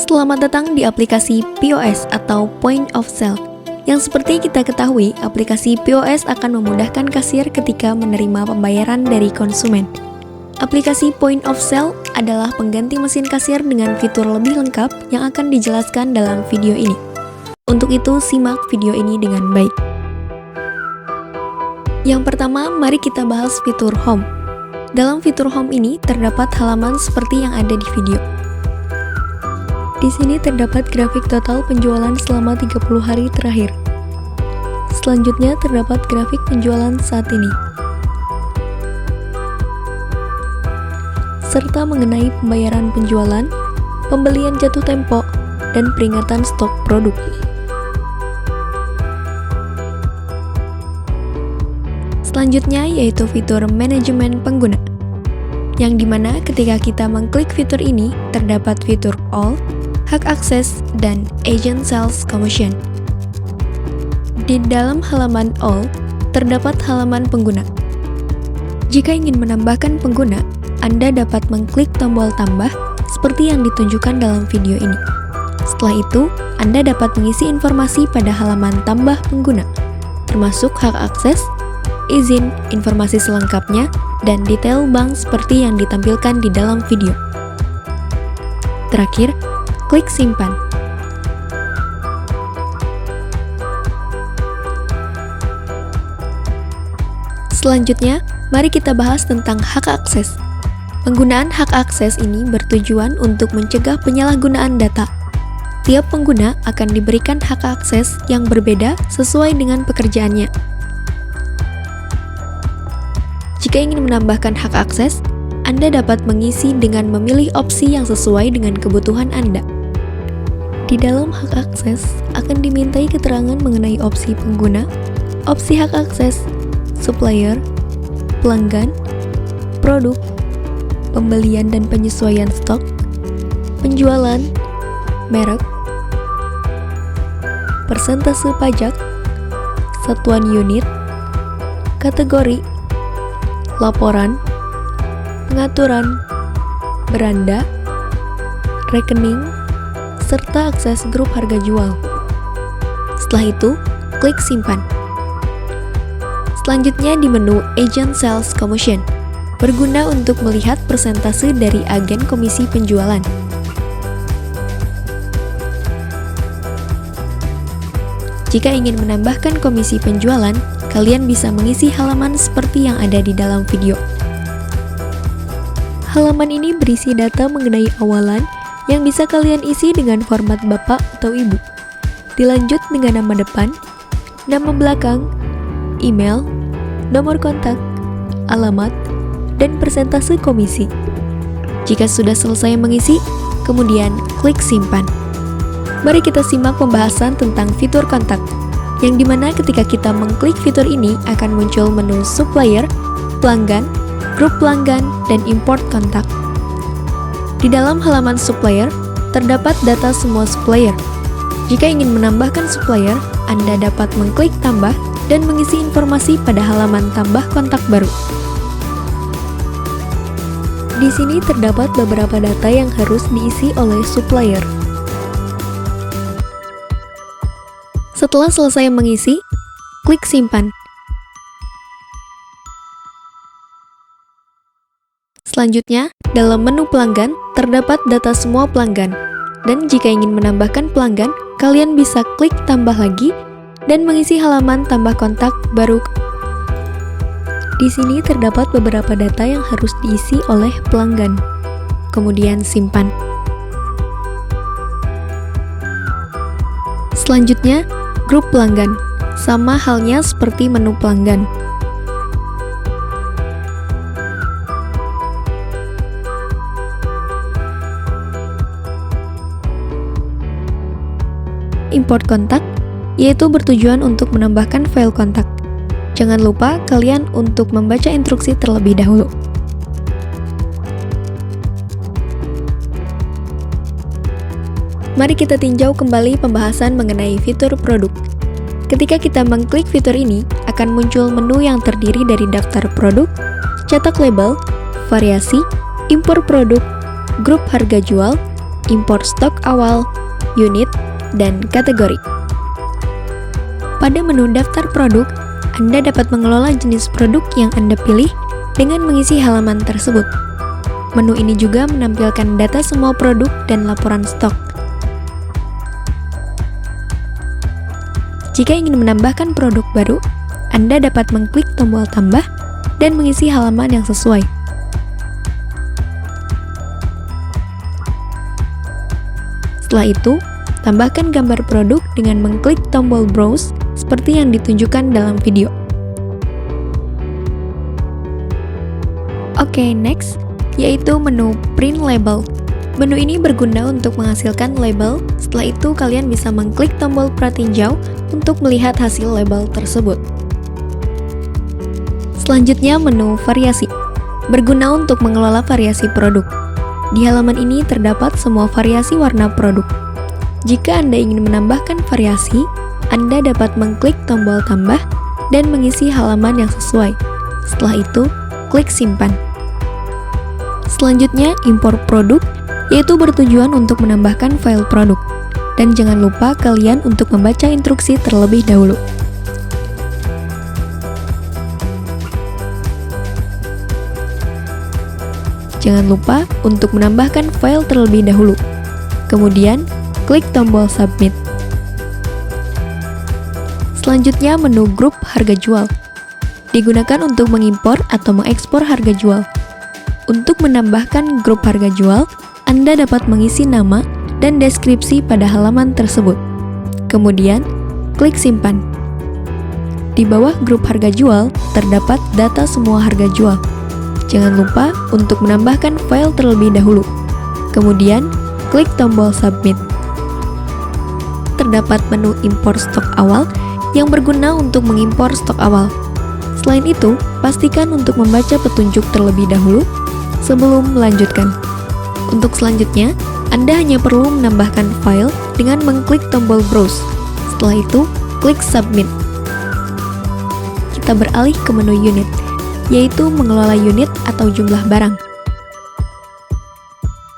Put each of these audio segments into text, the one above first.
Selamat datang di aplikasi POS atau Point of Sale. Yang seperti kita ketahui, aplikasi POS akan memudahkan kasir ketika menerima pembayaran dari konsumen. Aplikasi Point of Sale adalah pengganti mesin kasir dengan fitur lebih lengkap yang akan dijelaskan dalam video ini. Untuk itu, simak video ini dengan baik. Yang pertama, mari kita bahas fitur Home. Dalam fitur Home ini terdapat halaman seperti yang ada di video. Di sini terdapat grafik total penjualan selama 30 hari terakhir. Selanjutnya terdapat grafik penjualan saat ini. Serta mengenai pembayaran penjualan, pembelian jatuh tempo, dan peringatan stok produk. Selanjutnya yaitu fitur manajemen pengguna, yang dimana ketika kita mengklik fitur ini, terdapat fitur All, Hak Akses, dan Agent Sales Commission. Di dalam halaman All, terdapat halaman pengguna. Jika ingin menambahkan pengguna, Anda dapat mengklik tombol tambah seperti yang ditunjukkan dalam video ini. Setelah itu, Anda dapat mengisi informasi pada halaman tambah pengguna, termasuk hak akses, izin, informasi selengkapnya, dan detail bank seperti yang ditampilkan di dalam video. Terakhir, klik simpan. Selanjutnya, mari kita bahas tentang hak akses. Penggunaan hak akses ini bertujuan untuk mencegah penyalahgunaan data. Tiap pengguna akan diberikan hak akses yang berbeda sesuai dengan pekerjaannya. Jika ingin menambahkan hak akses, Anda dapat mengisi dengan memilih opsi yang sesuai dengan kebutuhan Anda. Di dalam hak akses akan dimintai keterangan mengenai opsi pengguna, opsi hak akses, supplier, pelanggan, produk, pembelian dan penyesuaian stok, penjualan, merek, persentase pajak, satuan unit, kategori, laporan, pengaturan, beranda, rekening, serta akses grup harga jual. Setelah itu, klik simpan. Selanjutnya di menu Agent Sales Commission, berguna untuk melihat persentase dari agen komisi penjualan. Jika ingin menambahkan komisi penjualan, kalian bisa mengisi halaman seperti yang ada di dalam video. Halaman ini berisi data mengenai awalan yang bisa kalian isi dengan format Bapak atau Ibu. Dilanjut dengan nama depan, nama belakang, email, nomor kontak, alamat, dan persentase komisi. Jika sudah selesai mengisi, kemudian klik simpan. Mari kita simak pembahasan tentang fitur kontak, yang dimana ketika kita mengklik fitur ini akan muncul menu supplier, pelanggan, grup pelanggan, dan import kontak. Di dalam halaman supplier, terdapat data semua supplier. Jika ingin menambahkan supplier, Anda dapat mengklik tambah dan mengisi informasi pada halaman tambah kontak baru. Di sini terdapat beberapa data yang harus diisi oleh supplier. Setelah selesai mengisi, klik simpan. Selanjutnya, dalam menu pelanggan, terdapat data semua pelanggan. Dan jika ingin menambahkan pelanggan, kalian bisa klik tambah lagi dan mengisi halaman tambah kontak baru. Di sini terdapat beberapa data yang harus diisi oleh pelanggan. Kemudian simpan. Selanjutnya, grup pelanggan. Sama halnya seperti menu pelanggan. Import kontak, yaitu bertujuan untuk menambahkan file kontak. Jangan lupa kalian untuk membaca instruksi terlebih dahulu. Mari kita tinjau kembali pembahasan mengenai fitur produk. Ketika kita mengklik fitur ini, akan muncul menu yang terdiri dari daftar produk, cetak label, variasi, impor produk, grup harga jual, impor stok awal, unit, dan kategori. Pada menu daftar produk, Anda dapat mengelola jenis produk yang Anda pilih dengan mengisi halaman tersebut. Menu ini juga menampilkan data semua produk dan laporan stok. Jika ingin menambahkan produk baru, Anda dapat mengklik tombol tambah dan mengisi halaman yang sesuai. Setelah itu, tambahkan gambar produk dengan mengklik tombol browse seperti yang ditunjukkan dalam video. Oke, next, yaitu menu print label. Menu ini berguna untuk menghasilkan label. Setelah itu, kalian bisa mengklik tombol pratinjau untuk melihat hasil label tersebut. Selanjutnya, menu variasi. Berguna untuk mengelola variasi produk. Di halaman ini terdapat semua variasi warna produk. Jika Anda ingin menambahkan variasi, Anda dapat mengklik tombol tambah dan mengisi halaman yang sesuai. Setelah itu, klik simpan. Selanjutnya, impor produk, yaitu bertujuan untuk menambahkan file produk. Dan jangan lupa kalian untuk membaca instruksi terlebih dahulu. Jangan lupa untuk menambahkan file terlebih dahulu. Kemudian, klik tombol submit. Selanjutnya, menu grup harga jual. Digunakan untuk mengimpor atau mengekspor harga jual. Untuk menambahkan grup harga jual, Anda dapat mengisi nama dan deskripsi pada halaman tersebut. Kemudian, klik simpan. Di bawah grup harga jual, terdapat data semua harga jual. Jangan lupa untuk menambahkan file terlebih dahulu. Kemudian, klik tombol submit. Terdapat menu impor stok awal yang berguna untuk mengimpor stok awal. Selain itu, pastikan untuk membaca petunjuk terlebih dahulu sebelum melanjutkan. Untuk selanjutnya, Anda hanya perlu menambahkan file dengan mengklik tombol browse. Setelah itu, klik submit. Kita beralih ke menu unit, yaitu mengelola unit atau jumlah barang.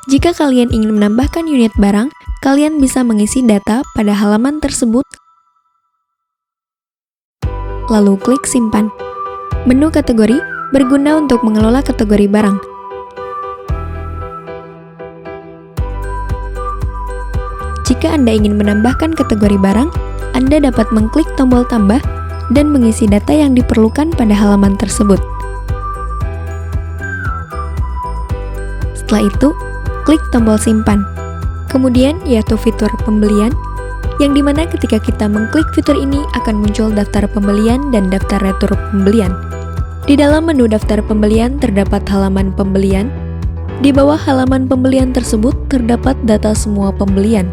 Jika kalian ingin menambahkan unit barang, kalian bisa mengisi data pada halaman tersebut, lalu klik simpan. Menu kategori berguna untuk mengelola kategori barang. Jika Anda ingin menambahkan kategori barang, Anda dapat mengklik tombol tambah dan mengisi data yang diperlukan pada halaman tersebut. Setelah itu, klik tombol simpan. Kemudian, yaitu fitur pembelian, yang dimana ketika kita mengklik fitur ini akan muncul daftar pembelian dan daftar retur pembelian. Di dalam menu daftar pembelian terdapat halaman pembelian. Di bawah halaman pembelian tersebut terdapat data semua pembelian.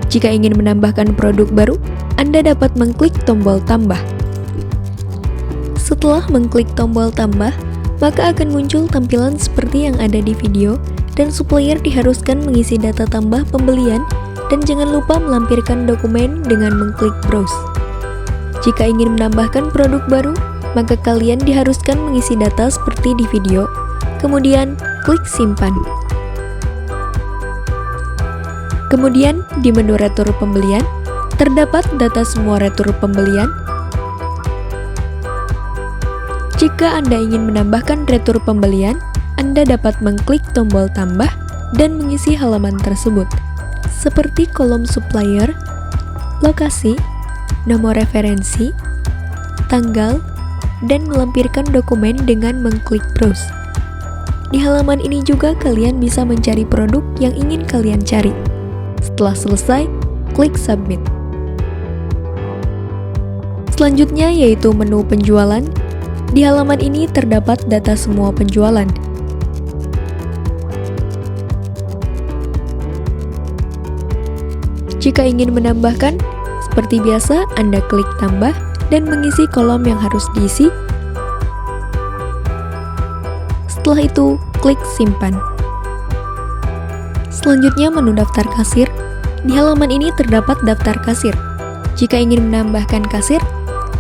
Jika ingin menambahkan produk baru, Anda dapat mengklik tombol tambah. Setelah mengklik tombol tambah, maka akan muncul tampilan seperti yang ada di video, dan supplier diharuskan mengisi data tambah pembelian, dan jangan lupa melampirkan dokumen dengan mengklik browse. Jika ingin menambahkan produk baru, maka kalian diharuskan mengisi data seperti di video, kemudian klik simpan. Kemudian, di menu retur pembelian, terdapat data semua retur pembelian. Jika Anda ingin menambahkan retur pembelian, Anda dapat mengklik tombol tambah dan mengisi halaman tersebut, seperti kolom supplier, lokasi, nomor referensi, tanggal, dan melampirkan dokumen dengan mengklik browse. Di halaman ini juga kalian bisa mencari produk yang ingin kalian cari. Setelah selesai, klik submit. Selanjutnya yaitu menu penjualan. Di halaman ini terdapat data semua penjualan. Jika ingin menambahkan, seperti biasa Anda klik tambah dan mengisi kolom yang harus diisi. Setelah itu, klik simpan. Selanjutnya menu daftar kasir. Di halaman ini terdapat daftar kasir. Jika ingin menambahkan kasir,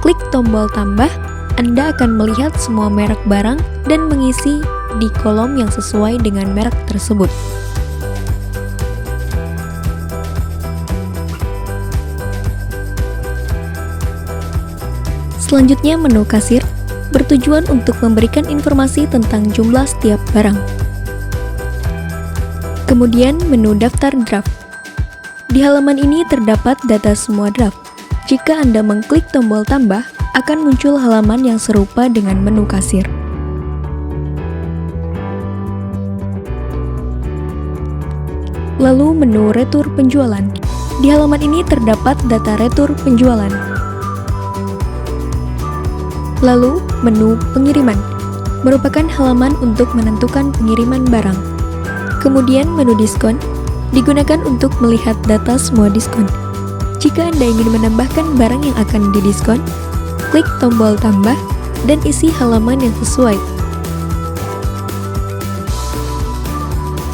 klik tombol tambah. Anda akan melihat semua merek barang dan mengisi di kolom yang sesuai dengan merek tersebut. Selanjutnya menu kasir, bertujuan untuk memberikan informasi tentang jumlah setiap barang. Kemudian menu daftar draft. Di halaman ini terdapat data semua draft. Jika Anda mengklik tombol tambah, akan muncul halaman yang serupa dengan menu kasir. Lalu menu retur penjualan. Di halaman ini terdapat data retur penjualan. Lalu menu pengiriman, merupakan halaman untuk menentukan pengiriman barang. Kemudian menu diskon, digunakan untuk melihat data semua diskon. Jika Anda ingin menambahkan barang yang akan didiskon, klik tombol tambah dan isi halaman yang sesuai.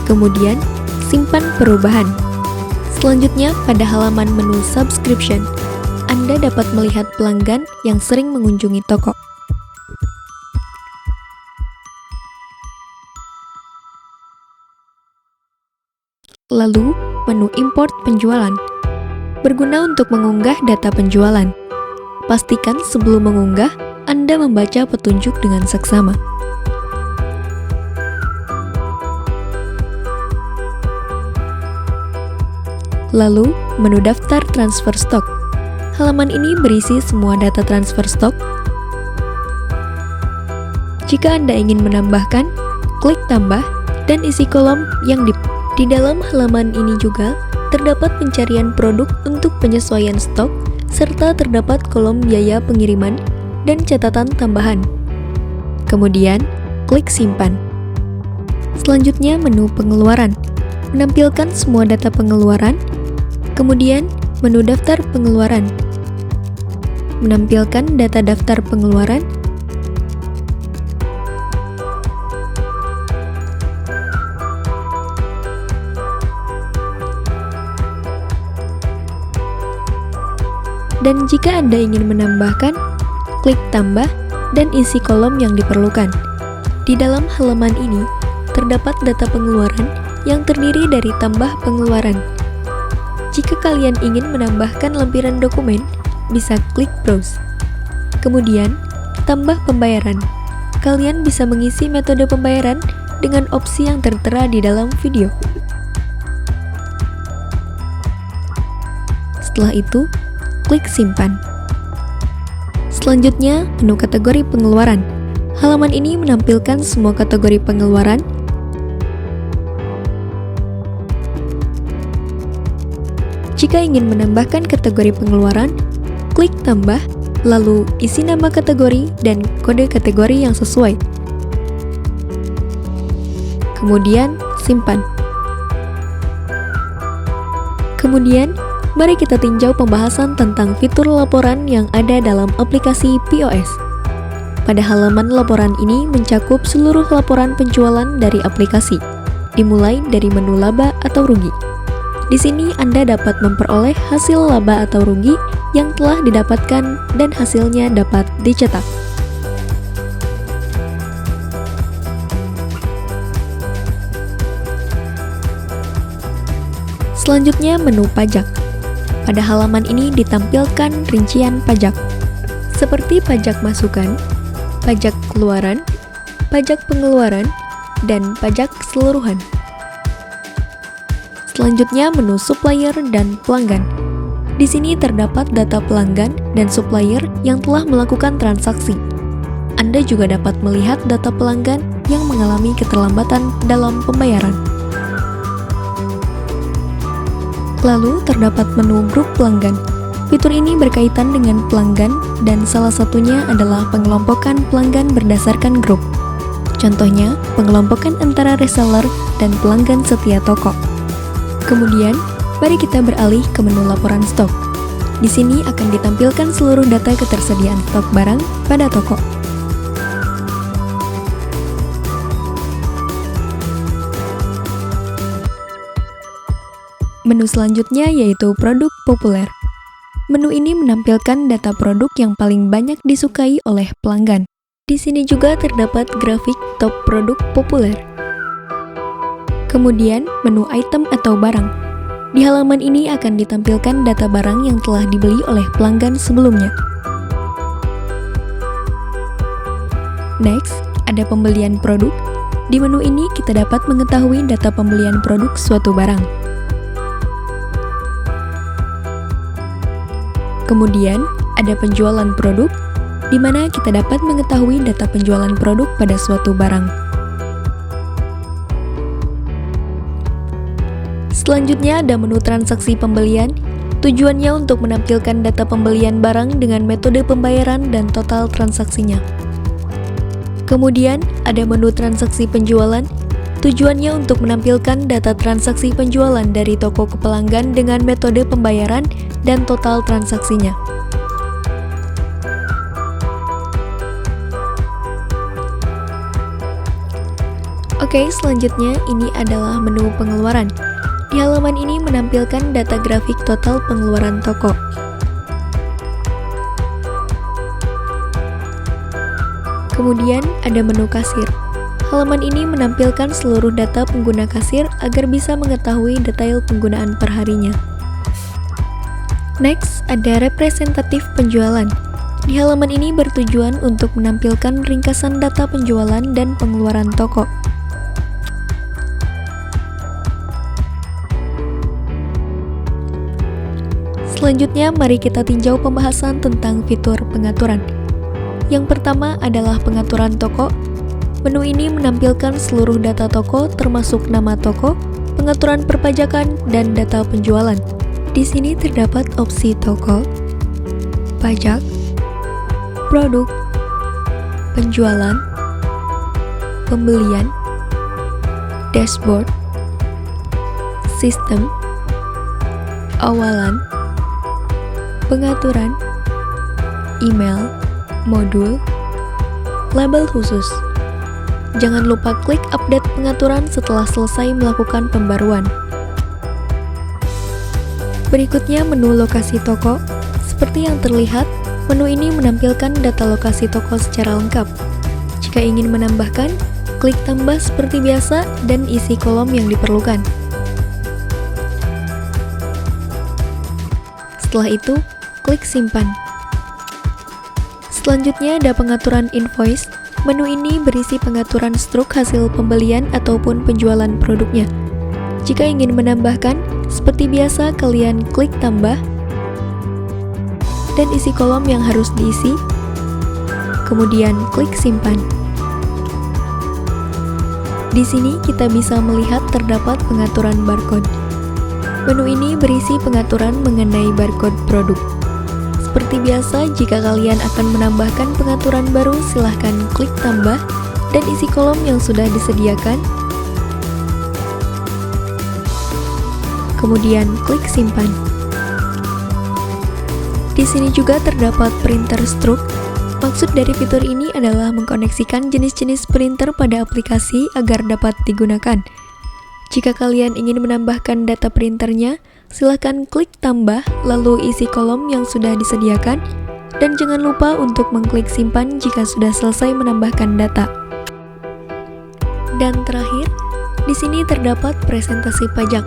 Kemudian, simpan perubahan. Selanjutnya, pada halaman menu subscription, Anda dapat melihat pelanggan yang sering mengunjungi toko. Lalu, menu import penjualan, berguna untuk mengunggah data penjualan. Pastikan sebelum mengunggah, Anda membaca petunjuk dengan seksama. Lalu, menu daftar transfer stok. Halaman ini berisi semua data transfer stok. Jika Anda ingin menambahkan, klik tambah dan isi kolom yang di dalam halaman ini juga terdapat pencarian produk untuk penyesuaian stok, serta terdapat kolom biaya pengiriman dan catatan tambahan. Kemudian, klik simpan. Selanjutnya menu pengeluaran, menampilkan semua data pengeluaran. Kemudian, menu daftar pengeluaran, menampilkan data daftar pengeluaran. Dan jika Anda ingin menambahkan, klik tambah dan isi kolom yang diperlukan. Di dalam halaman ini, terdapat data pengeluaran yang terdiri dari tambah pengeluaran. Jika kalian ingin menambahkan lampiran dokumen, bisa klik browse. Kemudian, tambah pembayaran. Kalian bisa mengisi metode pembayaran dengan opsi yang tertera di dalam video. Setelah itu, klik simpan. Selanjutnya, menu kategori pengeluaran. Halaman ini menampilkan semua kategori pengeluaran. Jika ingin menambahkan kategori pengeluaran, klik tambah, lalu isi nama kategori dan kode kategori yang sesuai. Kemudian, simpan. Kemudian, mari kita tinjau pembahasan tentang fitur laporan yang ada dalam aplikasi POS. Pada halaman laporan ini mencakup seluruh laporan penjualan dari aplikasi, dimulai dari menu laba atau rugi. Di sini Anda dapat memperoleh hasil laba atau rugi yang telah didapatkan dan hasilnya dapat dicetak. Selanjutnya menu pajak. Pada halaman ini ditampilkan rincian pajak, seperti pajak masukan, pajak keluaran, pajak pengeluaran, dan pajak keseluruhan. Selanjutnya menu supplier dan pelanggan. Di sini terdapat data pelanggan dan supplier yang telah melakukan transaksi. Anda juga dapat melihat data pelanggan yang mengalami keterlambatan dalam pembayaran. Lalu terdapat menu grup pelanggan. Fitur ini berkaitan dengan pelanggan dan salah satunya adalah pengelompokan pelanggan berdasarkan grup. Contohnya, pengelompokan antara reseller dan pelanggan setia toko. Kemudian, mari kita beralih ke menu laporan stok. Di sini akan ditampilkan seluruh data ketersediaan stok barang pada toko. Menu selanjutnya yaitu produk populer. Menu ini menampilkan data produk yang paling banyak disukai oleh pelanggan. Di sini juga terdapat grafik top produk populer. Kemudian, menu item atau barang. Di halaman ini akan ditampilkan data barang yang telah dibeli oleh pelanggan sebelumnya. Next, ada pembelian produk. Di menu ini kita dapat mengetahui data pembelian produk suatu barang. Kemudian, ada penjualan produk, di mana kita dapat mengetahui data penjualan produk pada suatu barang. Selanjutnya ada menu transaksi pembelian. Tujuannya untuk menampilkan data pembelian barang dengan metode pembayaran dan total transaksinya. Kemudian, ada menu transaksi penjualan. Tujuannya untuk menampilkan data transaksi penjualan dari toko ke pelanggan dengan metode pembayaran dan total transaksinya. Oke, selanjutnya ini adalah menu pengeluaran. Di halaman ini menampilkan data grafik total pengeluaran toko. Kemudian ada menu kasir. Halaman ini menampilkan seluruh data pengguna kasir agar bisa mengetahui detail penggunaan perharinya. Next, ada representatif penjualan. Di halaman ini bertujuan untuk menampilkan ringkasan data penjualan dan pengeluaran toko. Selanjutnya, mari kita tinjau pembahasan tentang fitur pengaturan. Yang pertama adalah pengaturan toko. Menu ini menampilkan seluruh data toko termasuk nama toko, pengaturan perpajakan, dan data penjualan. Di sini terdapat opsi toko, pajak, produk, penjualan, pembelian, dashboard, sistem, awalan, pengaturan, email, modul, label khusus. Jangan lupa klik update pengaturan setelah selesai melakukan pembaruan. Berikutnya menu lokasi toko. Seperti yang terlihat, menu ini menampilkan data lokasi toko secara lengkap. Jika ingin menambahkan, klik tambah seperti biasa dan isi kolom yang diperlukan. Setelah itu, klik simpan. Selanjutnya ada pengaturan invoice. Menu ini berisi pengaturan struk hasil pembelian ataupun penjualan produknya. Jika ingin menambahkan, seperti biasa kalian klik tambah dan isi kolom yang harus diisi. Kemudian klik simpan. Di sini kita bisa melihat terdapat pengaturan barcode. Menu ini berisi pengaturan mengenai barcode produk. Seperti biasa, jika kalian akan menambahkan pengaturan baru, silahkan klik tambah dan isi kolom yang sudah disediakan. Kemudian klik simpan. Di sini juga terdapat printer struk. Maksud dari fitur ini adalah mengkoneksikan jenis-jenis printer pada aplikasi agar dapat digunakan. Jika kalian ingin menambahkan data printernya, silahkan klik tambah lalu isi kolom yang sudah disediakan dan jangan lupa untuk mengklik simpan jika sudah selesai menambahkan data. Dan terakhir, di sini terdapat presentasi pajak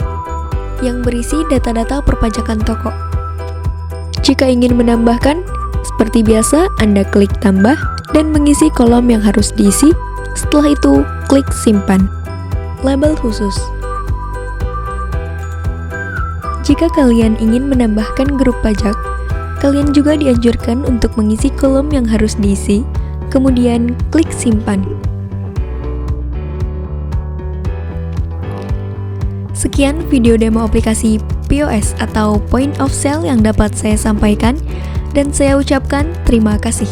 yang berisi data-data perpajakan toko. Jika ingin menambahkan, seperti biasa Anda klik tambah dan mengisi kolom yang harus diisi. Setelah itu, klik simpan. Label khusus. Jika kalian ingin menambahkan grup pajak, kalian juga dianjurkan untuk mengisi kolom yang harus diisi, kemudian klik simpan. Sekian video demo aplikasi POS atau Point of Sale yang dapat saya sampaikan, dan saya ucapkan terima kasih.